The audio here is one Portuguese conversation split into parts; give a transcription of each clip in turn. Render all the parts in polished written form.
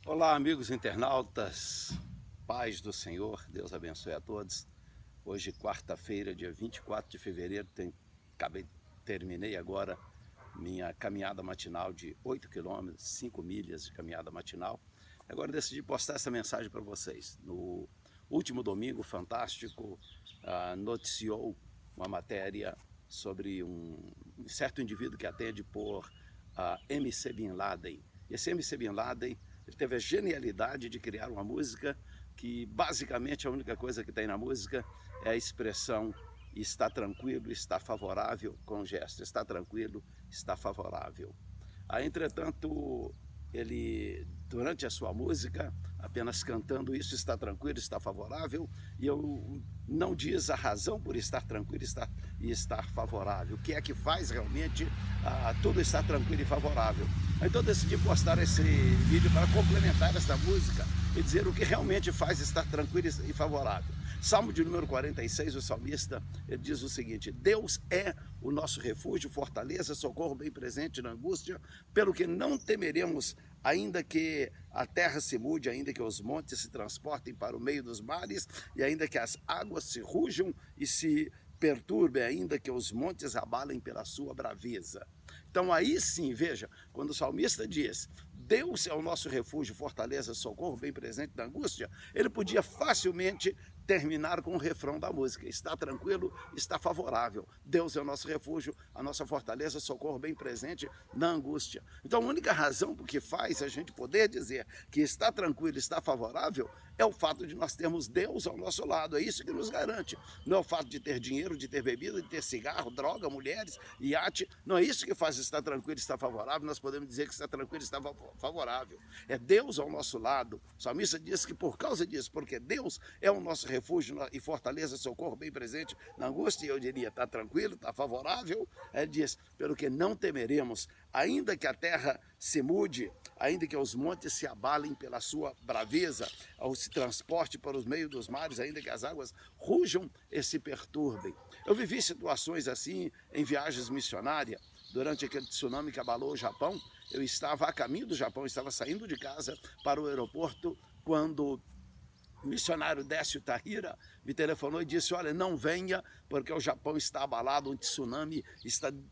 Olá, amigos internautas, paz do Senhor, Deus abençoe a todos. Hoje, quarta-feira, dia 24 de fevereiro, terminei agora minha caminhada matinal de 8 quilômetros, 5 milhas de caminhada matinal. Agora decidi postar essa mensagem para vocês. No último domingo, Fantástico noticiou uma matéria sobre um certo indivíduo que atende por MC Bin Laden. E esse MC Bin Laden, ele teve a genialidade de criar uma música que basicamente a única coisa que tem na música é a expressão está tranquilo, está favorável, com o gesto, está tranquilo, está favorável. Entretanto, ele, durante a sua música, apenas cantando isso, está tranquilo, está favorável, e eu não diz a razão por estar tranquilo e estar favorável, o que é que faz realmente tudo estar tranquilo e favorável. Então decidi postar esse vídeo para complementar essa música e dizer o que realmente faz estar tranquilo e favorável. Salmo de número 46, o salmista, ele diz o seguinte: Deus é o nosso refúgio, fortaleza, socorro bem presente na angústia, pelo que não temeremos, ainda que a terra se mude, ainda que os montes se transportem para o meio dos mares, e ainda que as águas se rujam e se perturbem, ainda que os montes abalem pela sua braveza. Então aí sim, veja, quando o salmista diz Deus é o nosso refúgio, fortaleza, socorro bem presente na angústia, ele podia facilmente terminar com o refrão da música: está tranquilo, está favorável, Deus é o nosso refúgio, a nossa fortaleza, socorro bem presente na angústia. Então a única razão por que faz a gente poder dizer que está tranquilo, está favorável, é o fato de nós termos Deus ao nosso lado. É isso que nos garante. Não é o fato de ter dinheiro, de ter bebida, de ter cigarro, droga, mulheres, iate. Não é isso que faz estar tranquilo, estar favorável. Nós podemos dizer que está tranquilo, está favorável. É Deus ao nosso lado. O salmista diz que por causa disso, porque Deus é o nosso refúgio e fortaleza, socorro bem presente na angústia, eu diria, está tranquilo, está favorável. Ele diz, pelo que não temeremos, ainda que a terra se mude, ainda que os montes se abalem pela sua braveza, ou se transporte para os meios dos mares, ainda que as águas rujam e se perturbem. Eu vivi situações assim em viagens missionárias. Durante aquele tsunami que abalou o Japão, eu estava a caminho do Japão, estava saindo de casa para o aeroporto, quando o missionário Décio Tahira me telefonou e disse: olha, não venha, porque o Japão está abalado, um tsunami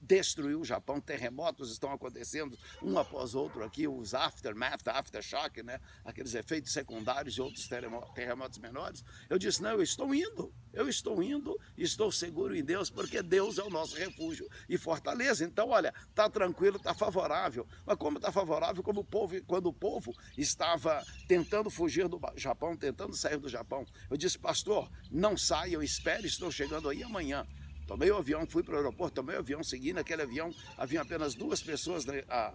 destruiu o Japão, terremotos estão acontecendo um após outro aqui, os aftershock, né? Aqueles efeitos secundários e outros terremotos menores. Eu disse: não, eu estou indo, estou seguro em Deus, porque Deus é o nosso refúgio e fortaleza. Então, olha, está tranquilo, está favorável. Mas como está favorável? Como quando o povo estava tentando fugir do Japão, tentando sair do Japão. Eu disse: pastor, não saia, eu espero, estou chegando aí amanhã. Tomei o avião, fui para o aeroporto, tomei o avião, segui naquele avião, havia apenas 2 pessoas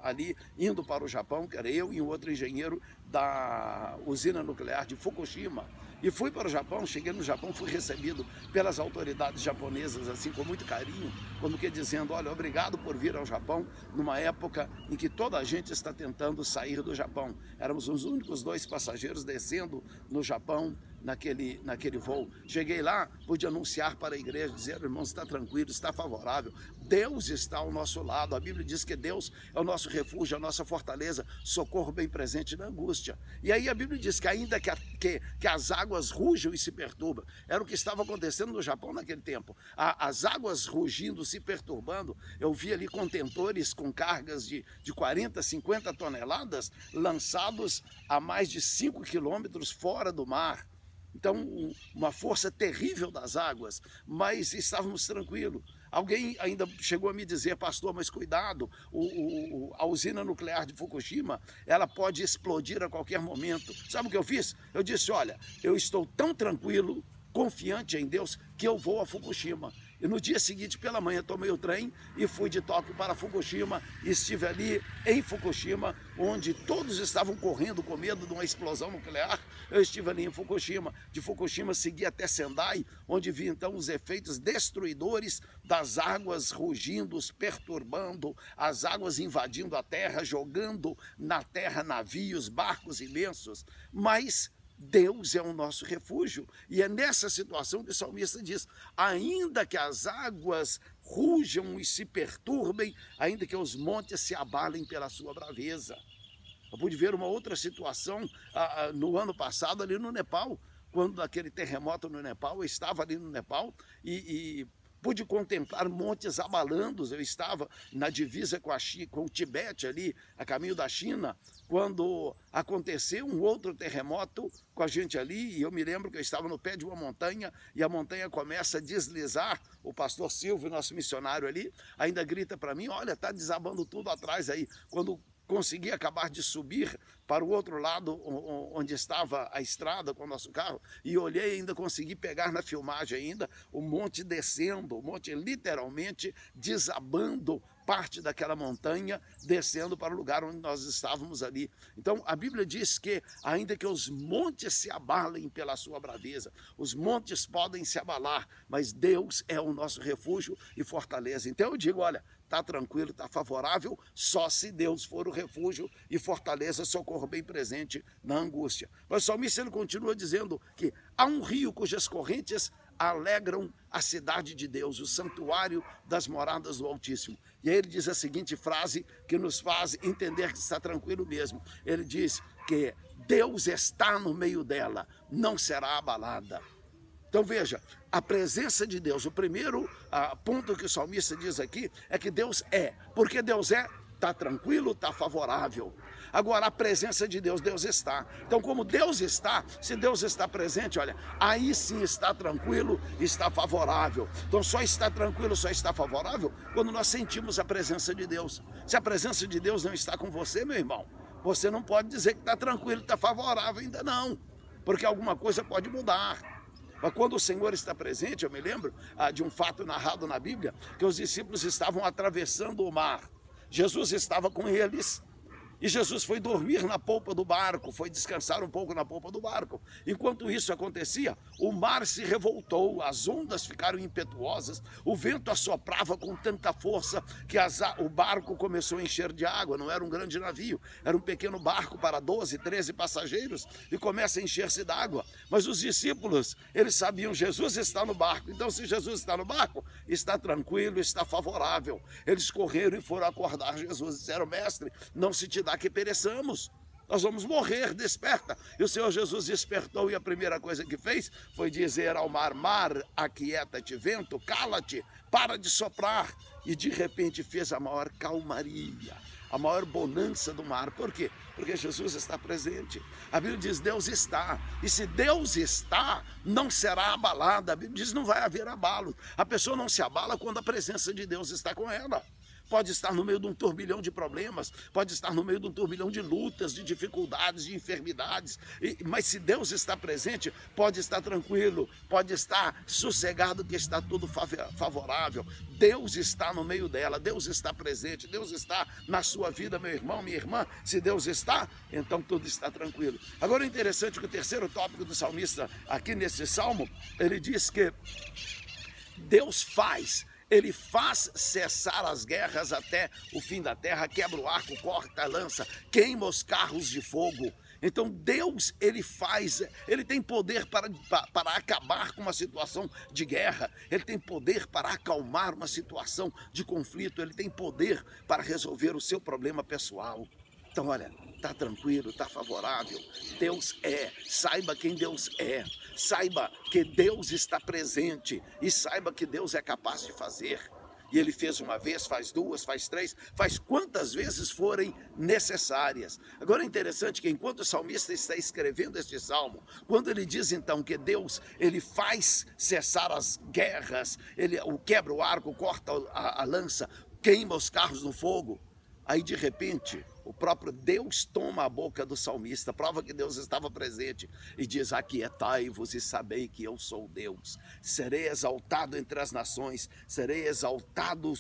ali indo para o Japão, que era eu e um outro engenheiro da usina nuclear de Fukushima. E fui para o Japão, cheguei no Japão, fui recebido pelas autoridades japonesas assim com muito carinho, como que dizendo: olha, obrigado por vir ao Japão numa época em que toda a gente está tentando sair do Japão. Éramos os únicos 2 passageiros descendo no Japão naquele voo. Cheguei lá, pude anunciar para a igreja, dizer: irmãos, está tranquilo, está favorável, Deus está ao nosso lado. A Bíblia diz que Deus é o nosso refúgio, a nossa fortaleza, socorro bem presente na angústia. E aí a Bíblia diz que ainda que as águas rujam e se perturbam, era o que estava acontecendo no Japão naquele tempo. As águas rugindo, se perturbando. Eu vi ali contentores com cargas de 40, 50 toneladas lançados a mais de 5 quilômetros fora do mar. Então, uma força terrível das águas, mas estávamos tranquilos. Alguém ainda chegou a me dizer: pastor, mas cuidado, a usina nuclear de Fukushima, ela pode explodir a qualquer momento. Sabe o que eu fiz? Eu disse: olha, eu estou tão tranquilo, confiante em Deus, que eu vou a Fukushima. E no dia seguinte, pela manhã, tomei o trem e fui de Tóquio para Fukushima. E estive ali em Fukushima, onde todos estavam correndo com medo de uma explosão nuclear. Eu estive ali em Fukushima. De Fukushima segui até Sendai, onde vi então os efeitos destruidores das águas rugindo, perturbando, as águas invadindo a terra, jogando na terra navios, barcos imensos. Mas Deus é o nosso refúgio, e é nessa situação que o salmista diz: ainda que as águas rujam e se perturbem, ainda que os montes se abalem pela sua braveza. Eu pude ver uma outra situação no ano passado ali no Nepal, quando aquele terremoto no Nepal, eu estava ali no Nepal e pude contemplar montes abalando. Eu estava na divisa com o Tibete ali, a caminho da China, quando aconteceu um outro terremoto com a gente ali, e eu me lembro que eu estava no pé de uma montanha, e a montanha começa a deslizar. O pastor Silvio, nosso missionário ali, ainda grita para mim: olha, está desabando tudo atrás aí. Quando consegui acabar de subir para o outro lado onde estava a estrada com o nosso carro, e olhei e ainda consegui pegar na filmagem ainda o monte descendo, o monte literalmente desabando, parte daquela montanha descendo para o lugar onde nós estávamos ali. Então a Bíblia diz que ainda que os montes se abalem pela sua braveza, os montes podem se abalar, mas Deus é o nosso refúgio e fortaleza. Então eu digo, olha, está tranquilo, está favorável, só se Deus for o refúgio e fortaleza, socorro bem presente na angústia. Mas o salmista ele continua dizendo que há um rio cujas correntes alegram a cidade de Deus, o santuário das moradas do Altíssimo. E aí ele diz a seguinte frase que nos faz entender que está tranquilo mesmo. Ele diz que Deus está no meio dela, não será abalada. Então veja, a presença de Deus, o primeiro ponto que o salmista diz aqui é que Deus é. Porque Deus é, está tranquilo, está favorável. Agora, a presença de Deus, Deus está. Então, como Deus está, se Deus está presente, olha, aí sim está tranquilo, está favorável. Então, só está tranquilo, só está favorável quando nós sentimos a presença de Deus. Se a presença de Deus não está com você, meu irmão, você não pode dizer que está tranquilo, está favorável ainda não, porque alguma coisa pode mudar. Mas quando o Senhor está presente, eu me lembro de um fato narrado na Bíblia, que os discípulos estavam atravessando o mar. Jesus estava com eles e Jesus foi dormir na polpa do barco, foi descansar um pouco na polpa do barco. Enquanto isso acontecia, o mar se revoltou, as ondas ficaram impetuosas, o vento assoprava com tanta força que o barco começou a encher de água. Não era um grande navio, era um pequeno barco para 12, 13 passageiros e começa a encher-se d'água. Mas os discípulos, eles sabiam, Jesus está no barco. Então, se Jesus está no barco, está tranquilo, está favorável. Eles correram e foram acordar Jesus. Disseram: mestre, não se te dá que pereçamos, nós vamos morrer, desperta. E o Senhor Jesus despertou e a primeira coisa que fez foi dizer ao mar: mar, aquieta-te, vento, cala-te, para de soprar. E de repente fez a maior calmaria, a maior bonança do mar. Por quê? Porque Jesus está presente. A Bíblia diz: Deus está. E se Deus está, não será abalada. A Bíblia diz: não vai haver abalo. A pessoa não se abala quando a presença de Deus está com ela. Pode estar no meio de um turbilhão de problemas, pode estar no meio de um turbilhão de lutas, de dificuldades, de enfermidades, mas se Deus está presente, pode estar tranquilo, pode estar sossegado que está tudo favorável. Deus está no meio dela, Deus está presente, Deus está na sua vida, meu irmão, minha irmã. Se Deus está, então tudo está tranquilo. Agora é interessante que o terceiro tópico do salmista aqui nesse salmo, ele diz que Deus faz. Ele faz cessar as guerras até o fim da terra, quebra o arco, corta a lança, queima os carros de fogo. Então Deus, ele tem poder para acabar com uma situação de guerra, ele tem poder para acalmar uma situação de conflito, ele tem poder para resolver o seu problema pessoal. Então, olha, está tranquilo, está favorável, Deus é, saiba quem Deus é, saiba que Deus está presente e saiba que Deus é capaz de fazer. E Ele fez uma vez, faz duas, faz três, faz quantas vezes forem necessárias. Agora é interessante que enquanto o salmista está escrevendo este salmo, quando ele diz então que Deus, ele faz cessar as guerras, ele quebra o arco, corta a lança, queima os carros no fogo, aí de repente o próprio Deus toma a boca do salmista, prova que Deus estava presente, e diz: aquietai-vos e sabei que eu sou Deus, serei exaltado entre as nações, serei exaltado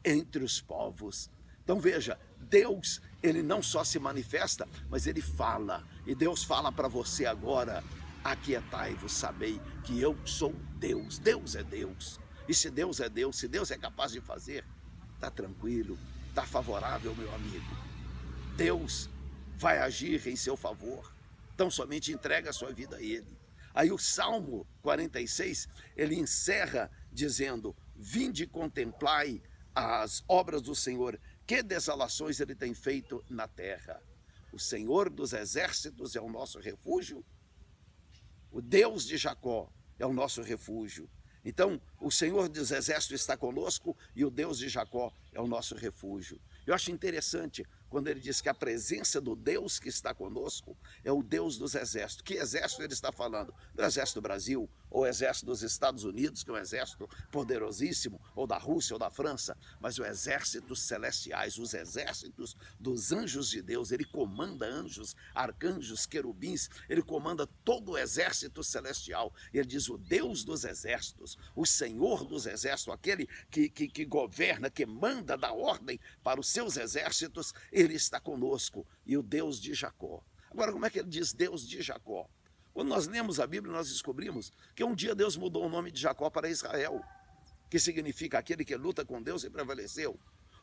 entre os povos. Então veja, Deus, ele não só se manifesta, mas ele fala, e Deus fala para você agora: aquietai-vos, sabei que eu sou Deus. Deus é Deus, e se Deus é Deus, se Deus é capaz de fazer, está tranquilo, está favorável, meu amigo. Deus vai agir em seu favor, então somente entrega a sua vida a Ele. Aí o Salmo 46, ele encerra dizendo: vinde e contemplai as obras do Senhor, que desolações Ele tem feito na terra. O Senhor dos exércitos é o nosso refúgio. O Deus de Jacó é o nosso refúgio. Então, o Senhor dos exércitos está conosco e o Deus de Jacó é o nosso refúgio. Eu acho interessante quando ele diz que a presença do Deus que está conosco é o Deus dos exércitos. Que exército ele está falando? Do exército do Brasil, ou o exército dos Estados Unidos, que é um exército poderosíssimo, ou da Rússia, ou da França, mas o exército dos celestiais, os exércitos dos anjos de Deus. Ele comanda anjos, arcanjos, querubins, ele comanda todo o exército celestial. Ele diz o Deus dos exércitos, o Senhor dos exércitos, aquele que governa, que manda, dá ordem para os seus exércitos. Ele está conosco, e o Deus de Jacó. Agora, como é que ele diz Deus de Jacó? Quando nós lemos a Bíblia, nós descobrimos que um dia Deus mudou o nome de Jacó para Israel, que significa aquele que luta com Deus e prevaleceu.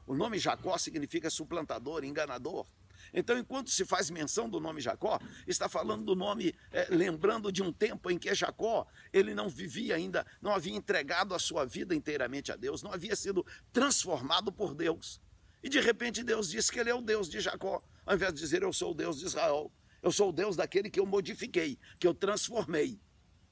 O nome Jacó significa suplantador, enganador. Então, enquanto se faz menção do nome Jacó, está falando do nome, lembrando de um tempo em que Jacó, ele não vivia ainda, não havia entregado a sua vida inteiramente a Deus, não havia sido transformado por Deus. E de repente Deus diz que ele é o Deus de Jacó, ao invés de dizer eu sou o Deus de Israel. Eu sou o Deus daquele que eu modifiquei, que eu transformei.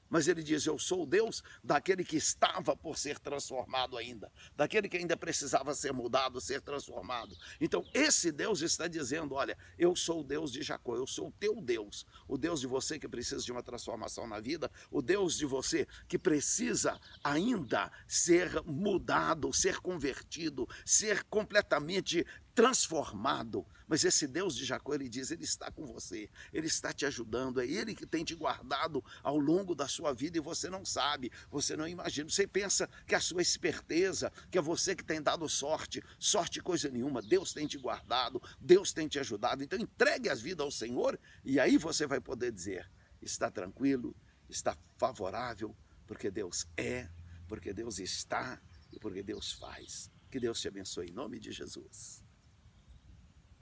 Mas ele diz, eu sou o Deus daquele que estava por ser transformado ainda, daquele que ainda precisava ser mudado, ser transformado. Então esse Deus está dizendo, olha, eu sou o Deus de Jacó, eu sou o teu Deus, o Deus de você que precisa de uma transformação na vida, o Deus de você que precisa ainda ser mudado, ser convertido, ser completamente transformado. Mas esse Deus de Jacó, ele diz, ele está com você, ele está te ajudando, é ele que tem te guardado ao longo da sua vida e você não sabe, você não imagina, você pensa que a sua esperteza, que é você que tem dado sorte, sorte coisa nenhuma, Deus tem te guardado, Deus tem te ajudado. Então entregue a vida ao Senhor e aí você vai poder dizer, está tranquilo, está favorável, porque Deus é, porque Deus está e porque Deus faz. Que Deus te abençoe em nome de Jesus.